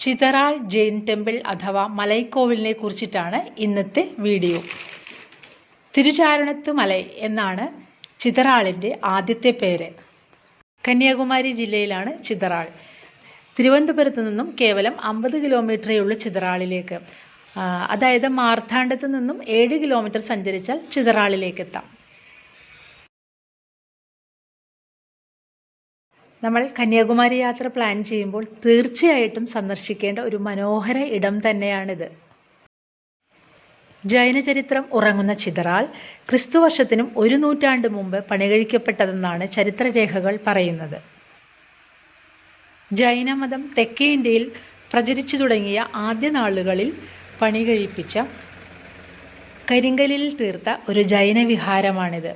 ചിതറാൾ Jain temple അഥവാ മലൈക്കോവിലിനെ കുറിച്ചിട്ടാണ് ഇന്നത്തെ വീഡിയോ. തിരുചാരണത്ത് മലൈ എന്നാണ് ചിതറാളിൻ്റെ ആദ്യത്തെ പേര്. കന്യാകുമാരി ജില്ലയിലാണ് ചിതറാൾ. തിരുവനന്തപുരത്ത് നിന്നും കേവലം 50 കിലോമീറ്ററേ ഉള്ളൂ ചിതറാളിലേക്ക്. അതായത് മാർത്താണ്ഡത്ത് നിന്നും 7 കിലോമീറ്റർ സഞ്ചരിച്ചാൽ ചിതറാളിലേക്ക് എത്താം. നമ്മൾ കന്യാകുമാരി യാത്ര പ്ലാൻ ചെയ്യുമ്പോൾ തീർച്ചയായിട്ടും സന്ദർശിക്കേണ്ട ഒരു മനോഹര ഇടം തന്നെയാണിത്. ജൈനചരിത്രം ഉറങ്ങുന്ന ചിതറാൾ ക്രിസ്തുവർഷത്തിനും 1 നൂറ്റാണ്ട് മുമ്പ് പണികഴിക്കപ്പെട്ടതെന്നാണ് ചരിത്രരേഖകൾ പറയുന്നത്. ജൈനമതം തെക്കേ ഇന്ത്യയിൽ പ്രചരിച്ചു തുടങ്ങിയ ആദ്യ നാളുകളിൽ പണികഴിപ്പിച്ച കരിങ്കല്ലിൽ തീർത്ത ഒരു ജൈന വിഹാരമാണിത്.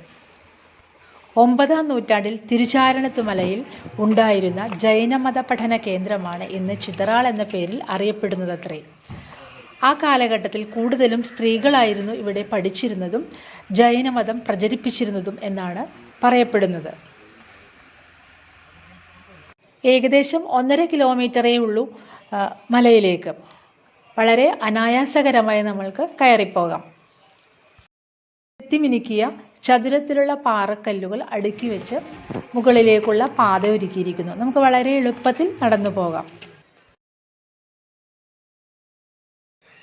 9-ാം നൂറ്റാണ്ടിൽ തിരുചാരണത്ത് മലയിൽ ഉണ്ടായിരുന്ന ജൈനമത പഠന കേന്ദ്രമാണ് ഇന്ന് ചിതറാൾ എന്ന പേരിൽ അറിയപ്പെടുന്നതത്രേ. ആ കാലഘട്ടത്തിൽ കൂടുതലും സ്ത്രീകളായിരുന്നു ഇവിടെ പഠിച്ചിരുന്നതും ജൈനമതം പ്രചരിപ്പിച്ചിരുന്നതും എന്നാണ് പറയപ്പെടുന്നത്. ഏകദേശം 1.5 കിലോമീറ്ററേ ഉള്ളൂ മലയിലേക്ക്. വളരെ അനായാസകരമായി നമ്മൾക്ക് കയറിപ്പോകാം. ചെത്തിമിനുക്കിയ ചതുരത്തിലുള്ള പാറക്കല്ലുകൾ അടുക്കി വെച്ച് മുകളിലേക്കുള്ള പാത ഒരുക്കിയിരിക്കുന്നു. നമുക്ക് വളരെ എളുപ്പത്തിൽ നടന്നു പോകാം.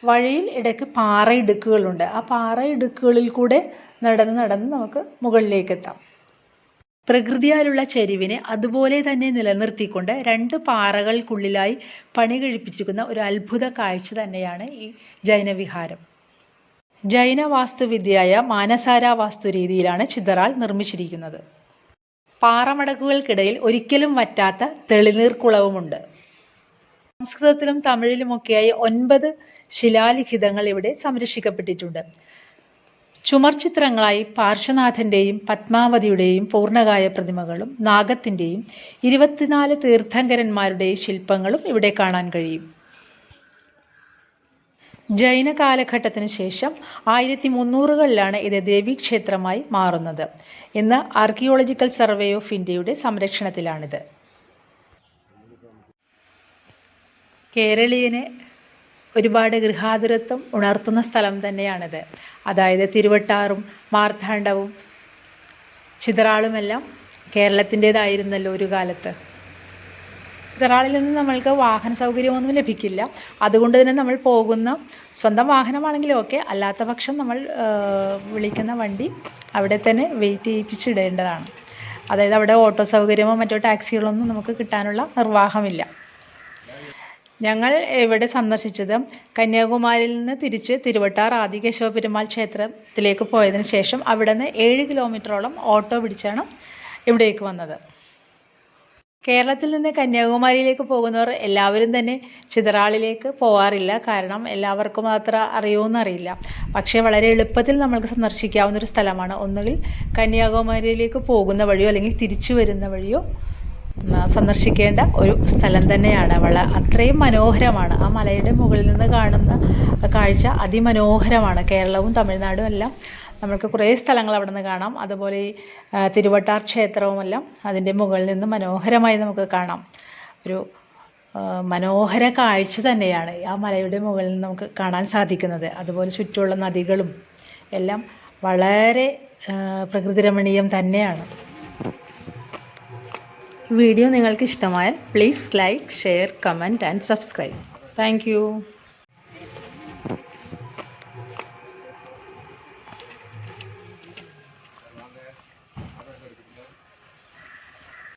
വഴിയിൽ ഇടയ്ക്ക് പാറയിടുക്കുകളുണ്ട്. ആ പാറയിടുക്കുകളിൽ കൂടെ നടന്ന് നമുക്ക് മുകളിലേക്ക് എത്താം. പ്രകൃതിയാലുള്ള ചെരിവിനെ അതുപോലെ തന്നെ നിലനിർത്തിക്കൊണ്ട് 2 പാറകൾക്കുള്ളിലായി പണി കഴിപ്പിച്ചിരിക്കുന്ന ഒരു അത്ഭുത കാഴ്ച തന്നെയാണ് ഈ ജൈനവിഹാരം. ജൈന വാസ്തുവിദ്യയായ മാനസാര വാസ്തു രീതിയിലാണ് ചിതറാൾ നിർമ്മിച്ചിരിക്കുന്നത്. പാറമടക്കുകൾക്കിടയിൽ ഒരിക്കലും വറ്റാത്ത തെളിനീർക്കുളവുമുണ്ട്. സംസ്കൃതത്തിലും തമിഴിലുമൊക്കെയായി 9 ശിലാലിഖിതങ്ങൾ ഇവിടെ സംരക്ഷിക്കപ്പെട്ടിട്ടുണ്ട്. ചുമർ ചിത്രങ്ങളായി പാർശ്വനാഥൻ്റെയും പത്മാവതിയുടെയും പൂർണ്ണകായ പ്രതിമകളും നാഗത്തിൻ്റെയും 24 തീർത്ഥങ്കരന്മാരുടെയും ശില്പങ്ങളും ഇവിടെ കാണാൻ കഴിയും. ജൈന കാലഘട്ടത്തിനു ശേഷം 1300കളിലാണ് ഇത് ദേവീക്ഷേത്രമായി മാറുന്നത്. ഇന്ന് ആർക്കിയോളജിക്കൽ സർവേ ഓഫ് ഇന്ത്യയുടെ സംരക്ഷണത്തിലാണിത്. കേരളീയനെ ഒരുപാട് ഗൃഹാതുരത്വം ഉണർത്തുന്ന സ്ഥലം തന്നെയാണിത്. അതായത് തിരുവട്ടാറും മാർത്താണ്ഡവും ചിതറാളുമെല്ലാം കേരളത്തിൻ്റേതായിരുന്നല്ലോ ഒരു കാലത്ത്. ചിതറാളിൽ നിന്ന് നമ്മൾക്ക് വാഹന സൗകര്യമൊന്നും ലഭിക്കില്ല. അതുകൊണ്ട് തന്നെ നമ്മൾ പോകുന്ന സ്വന്തം വാഹനമാണെങ്കിലും ഓക്കെ, അല്ലാത്ത പക്ഷം നമ്മൾ വിളിക്കുന്ന വണ്ടി അവിടെ തന്നെ വെയിറ്റ് ചെയ്യിപ്പിച്ചിടേണ്ടതാണ്. അതായത് അവിടെ ഓട്ടോ സൗകര്യമോ മറ്റോ ടാക്സികളൊന്നും നമുക്ക് കിട്ടാനുള്ള നിർവാഹമില്ല. ഞങ്ങൾ ഇവിടെ സന്ദർശിച്ചത് കന്യാകുമാരിയിൽ നിന്ന് തിരിച്ച് തിരുവട്ടാർ ആദികേശവ പെരുമാൾ ക്ഷേത്രത്തിലേക്ക് പോയതിന് ശേഷം അവിടെ നിന്ന് 7 കിലോമീറ്ററോളം ഓട്ടോ പിടിച്ചാണ് ഇവിടേക്ക് വന്നത്. കേരളത്തിൽ നിന്ന് കന്യാകുമാരിയിലേക്ക് പോകുന്നവർ എല്ലാവരും തന്നെ ചിതറാളിലേക്ക് പോകാറില്ല. കാരണം എല്ലാവർക്കും അത്ര അറിയുമെന്നറിയില്ല. പക്ഷേ വളരെ എളുപ്പത്തിൽ നമ്മൾക്ക് സന്ദർശിക്കാവുന്ന ഒരു സ്ഥലമാണ്. ഒന്നുകിൽ കന്യാകുമാരിയിലേക്ക് പോകുന്ന വഴിയോ അല്ലെങ്കിൽ തിരിച്ചു വരുന്ന വഴിയോ സന്ദർശിക്കേണ്ട ഒരു സ്ഥലം തന്നെയാണ്. അത്രയും മനോഹരമാണ്. ആ മലയുടെ മുകളിൽ നിന്ന് കാണുന്ന കാഴ്ച അതിമനോഹരമാണ്. കേരളവും തമിഴ്നാടും എല്ലാം നമുക്ക് കുറേ സ്ഥലങ്ങൾ അവിടെ നിന്ന് കാണാം. അതുപോലെ തിരുവട്ടാർ ക്ഷേത്രവുമെല്ലാം അതിൻ്റെ മുകളിൽ നിന്ന് മനോഹരമായി നമുക്ക് കാണാം. ഒരു മനോഹര കാഴ്ച തന്നെയാണ് ആ മലയുടെ മുകളിൽ നിന്ന് നമുക്ക് കാണാൻ സാധിക്കുന്നത്. അതുപോലെ ചുറ്റുമുള്ള നദികളും എല്ലാം വളരെ പ്രകൃതിരമണീയം തന്നെയാണ്. വീഡിയോ നിങ്ങൾക്ക് ഇഷ്ടമായാൽ please like, share, comment and subscribe. Thank you.